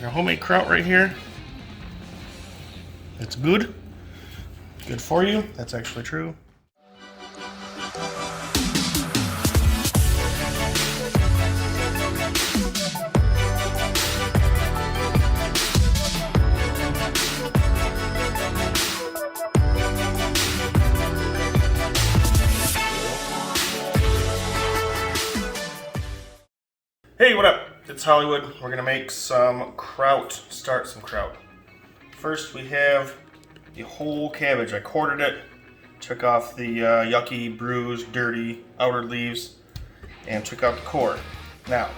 And our homemade kraut right here. It's good. Good for you. That's actually true. Hey, what up? It's Hollywood. We're gonna make some kraut, start some kraut. First we have the whole cabbage. I quartered it, took off the yucky, bruised, dirty outer leaves, and took out the core. Now,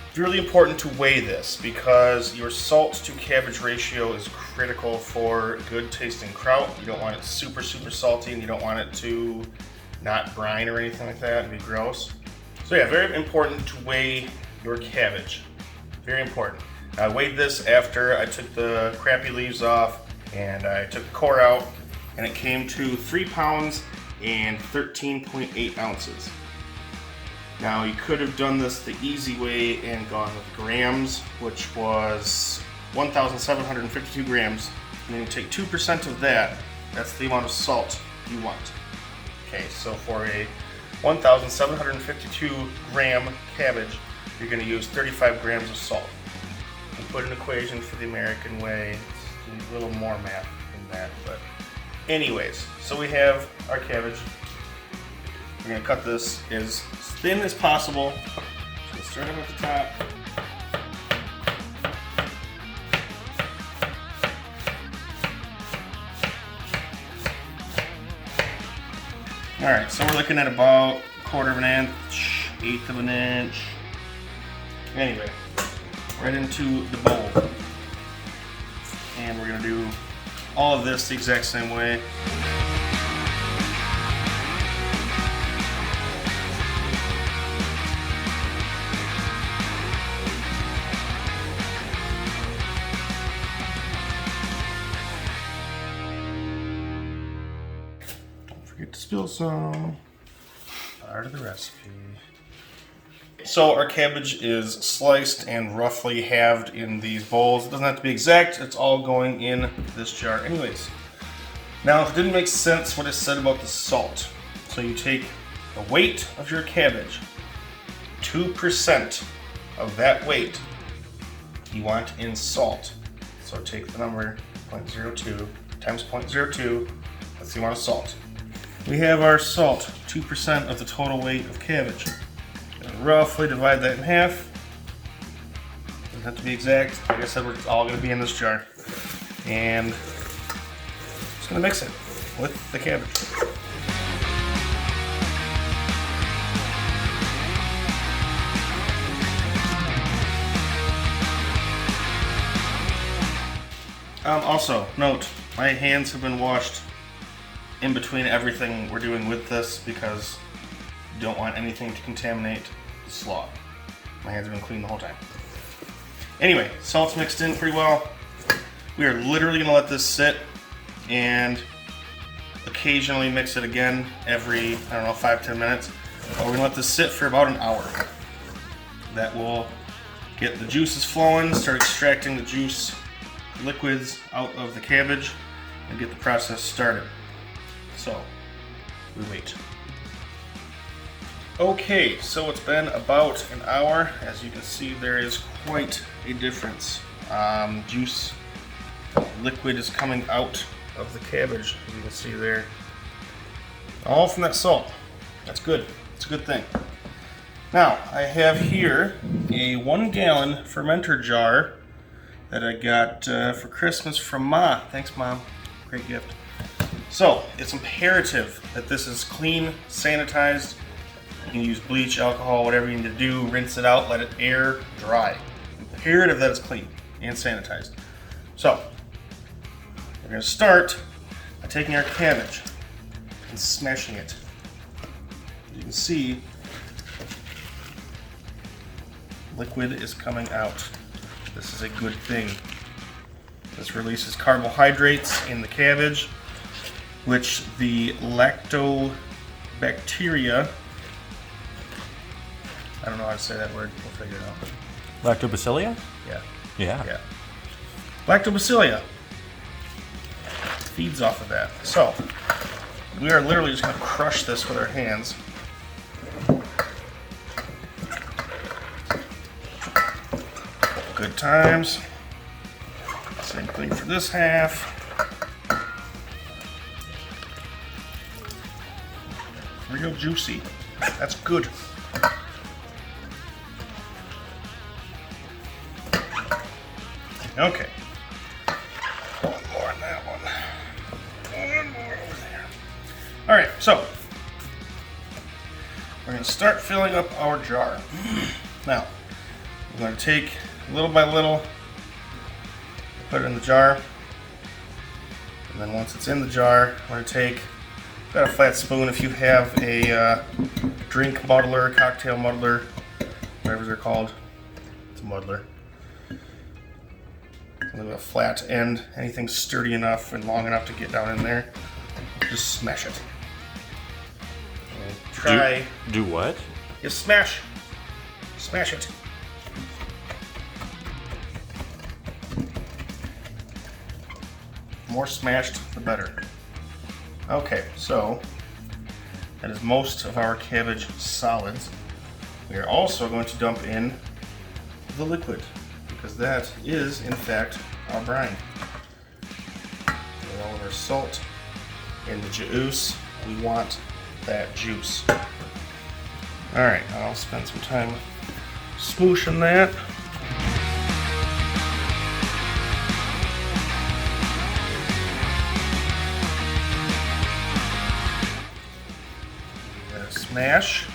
it's really important to weigh this because your salt to cabbage ratio is critical for good tasting kraut. You don't want it super salty, and you don't want it to not brine or anything like that and be gross. So yeah, very important to weigh your cabbage. Very important. I weighed this after I took the crappy leaves off and I took the core out, and it came to 3 pounds and 13.8 ounces. Now you could have done this the easy way and gone with grams, which was 1,752 grams. And then you take 2% of that, that's the amount of salt you want. Okay, so for a 1,752 gram cabbage, you're going to use 35 grams of salt. And put an equation for the American way. It's a little more math than that, but anyways, so we have our cabbage. We're going to cut this as thin as possible. So start up at the top. Alright, so we're looking at about 1/4 of an inch, 1/8 of an inch. Anyway, right into the bowl. And we're going to do all of this the exact same way. Forget to spill some. Part of the recipe. So our cabbage is sliced and roughly halved in these bowls. It doesn't have to be exact, it's all going in this jar anyways. Now, if it didn't make sense what I said about the salt, so you take the weight of your cabbage, 2% of that weight you want in salt. So take the number 0.02 times 0.02, that's the amount of salt. We have our salt, 2% of the total weight of cabbage. Roughly divide that in half. Doesn't have to be exact. Like I said, it's all going to be in this jar. And just going to mix it with the cabbage. Also, note, my hands have been washed in between everything we're doing with this because you don't want anything to contaminate the slaw. My hands have been clean the whole time. Anyway, salt's mixed in pretty well. We are literally going to let this sit and occasionally mix it again every, 5-10 minutes. But we're going to let this sit for about an hour. That will get the juices flowing, start extracting the juice liquids out of the cabbage, and get the process started. So, we wait. Okay, so it's been about an hour. As you can see, there is quite a difference. Juice liquid is coming out of the cabbage, as you can see there. All from that salt. That's good. It's a good thing. Now, I have here a 1-gallon fermenter jar that I got for Christmas from Ma. Thanks, Mom. Great gift. So, it's imperative that this is clean, sanitized. You can use bleach, alcohol, whatever you need to do, rinse it out, let it air dry. Imperative that it's clean and sanitized. So, we're going to start by taking our cabbage and smashing it. As you can see, liquid is coming out. This is a good thing. This releases carbohydrates in the cabbage, which the lactobacteria, I don't know how to say that word, we'll figure it out. Lactobacillia? Yeah. Yeah. Yeah. Lactobacillia feeds off of that. So, we are literally just going to crush this with our hands. Good times. Same thing for this half. Real juicy. That's good. Okay. One more on that one. One more over there. Alright, so we're going to start filling up our jar. Now, we're going to take little by little, put it in the jar, and then once it's in the jar, we're going to take, got a flat spoon if you have a drink muddler, cocktail muddler, whatever they're called. It's a muddler. With a flat end, anything sturdy enough and long enough to get down in there, just smash it. And try. Do what? You smash it. More smashed, the better. Okay, so that is most of our cabbage solids. We are also going to dump in the liquid, because that is, in fact, our brine. With all of our salt in the juice, we want that juice. Alright, I'll spend some time smooshing that. Smash.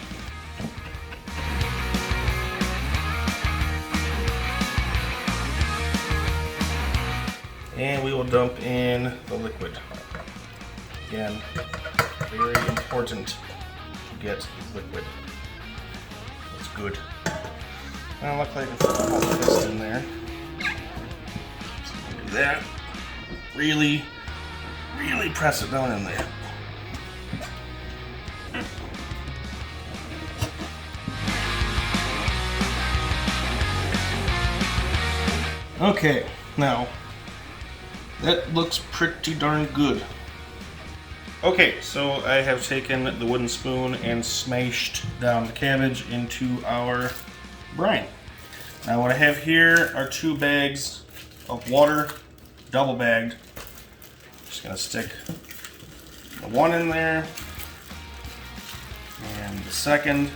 And we will dump in the liquid. Again, very important to get liquid. It's good. Now look like I can put the whole fist in there. So we'll do that. Really press it down in there. Okay, now that looks pretty darn good. Okay, so I have taken the wooden spoon and smashed down the cabbage into our brine. Now what I have here are 2 bags of water, double bagged. Just gonna stick the one in there and the second,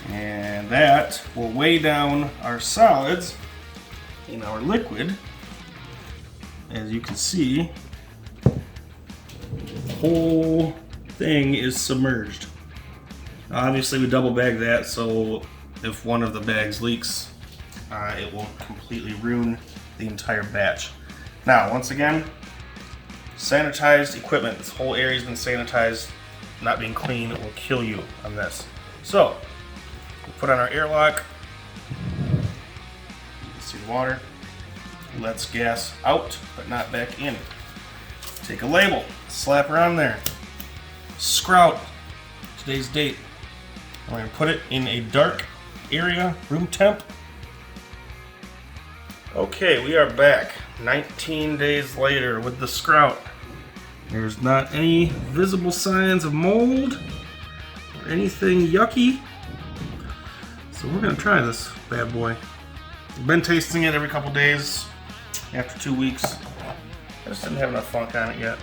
and that will weigh down our solids in our liquid. As you can see, the whole thing is submerged. Obviously we double bag that, so if one of the bags leaks, it will completely ruin the entire batch. Now, once again, sanitized equipment. This whole area's been sanitized. Not being clean will kill you on this. So, we'll put on our airlock. You can see the water. Lets gas out, but not back in. Take a label, slap her on there. Sauerkraut, today's date. We're going to put it in a dark area, room temp. Okay, we are back 19 days later with the sauerkraut. There's not any visible signs of mold or anything yucky. So we're going to try this bad boy. I've been tasting it every couple days. After 2 weeks, I just didn't have enough funk on it yet.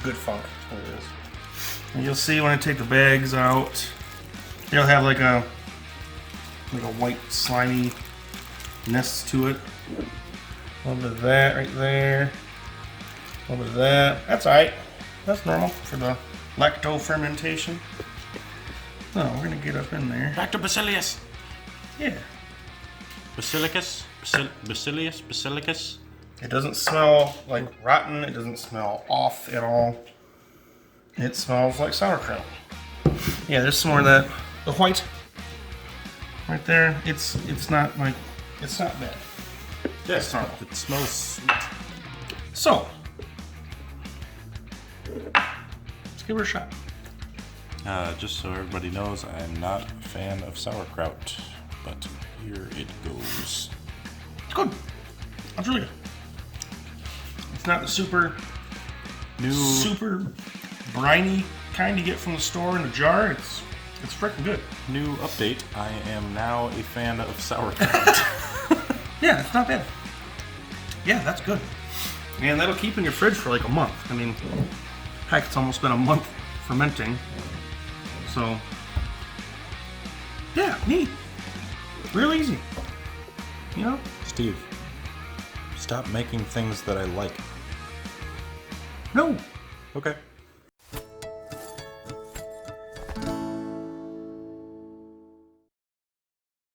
Good funk, there it is. And you'll see when I take the bags out, it'll have like a white slimy nest to it. A little bit of that right there. A little bit of that. That's alright. That's normal for the lacto fermentation. So we're gonna get up in there. Lactobacillus. Yeah. Basilicus? Basilicus? It doesn't smell like rotten. It doesn't smell off at all. It smells like sauerkraut. Yeah, there's some more of that. The white right there. It's not like, it's not bad. Yes, it smells sweet. So let's give her a shot. Just so everybody knows, I'm not a fan of sauerkraut, but Here it goes. It's good. It's really good. It's not the super briny kind you get from the store in a jar. It's freaking good. New update. I am now a fan of sauerkraut. Yeah, it's not bad. Yeah, that's good. And that'll keep in your fridge for like a month. I mean, heck, it's almost been a month fermenting. So, yeah, neat. Real easy. You know? Steve, stop making things that I like. No. Okay.